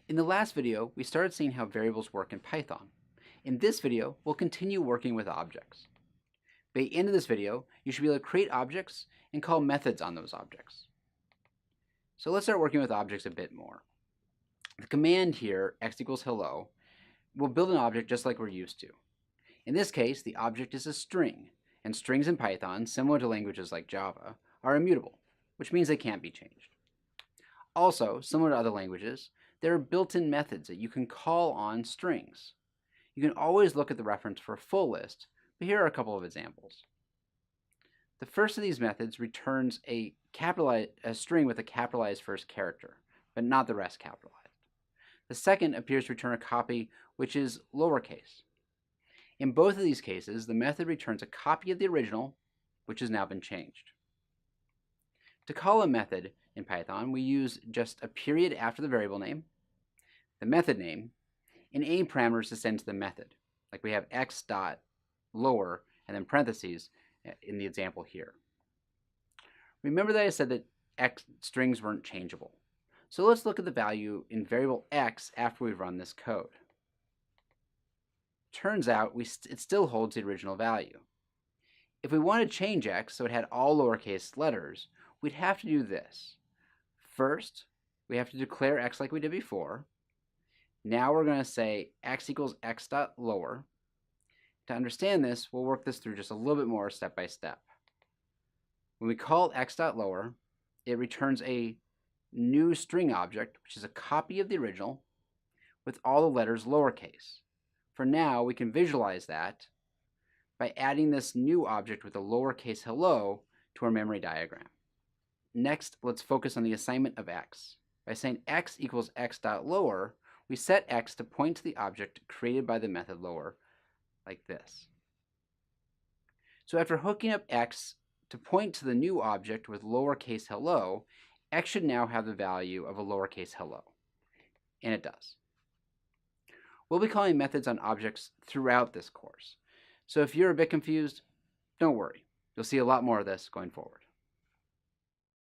In the last video, we started seeing how variables work in Python. In this video, we'll continue working with objects. By the end of this video, you should be able to create objects and call methods on those objects. So let's start working with objects a bit more. The command here, x equals hello, will build an object just like we're used to. In this case, the object is a string, and strings in Python, similar to languages like Java, are immutable, which means they can't be changed. Also, similar to other languages, there are built-in methods that you can call on strings. You can always look at the reference for a full list, but here are a couple of examples. The first of these methods returns a string with a capitalized first character, but not the rest capitalized. The second appears to return a copy which is lowercase. In both of these cases, the method returns a copy of the original, which has now been changed. To call a method in Python, we use just a period after the variable name, the method name, and any parameters to send to the method, like we have x dot lower and then parentheses in the example here. Remember that I said that strings weren't changeable. So let's look at the value in variable x after we've run this code. Turns out it still holds the original value. If we want to change x so it had all lowercase letters, we'd have to do this. First, we have to declare x like we did before. Now we're going to say x equals x dot lower. To understand this, we'll work this through just a little bit more step by step. When we call x dot lower, it returns a new string object, which is a copy of the original, with all the letters lowercase. For now, we can visualize that by adding this new object with a lowercase hello to our memory diagram. Next, let's focus on the assignment of x. By saying x equals x dot lower, we set x to point to the object created by the method lower, like this. So after hooking up x to point to the new object with lowercase hello, x should now have the value of a lowercase hello. And it does. We'll be calling methods on objects throughout this course. So if you're a bit confused, don't worry. You'll see a lot more of this going forward.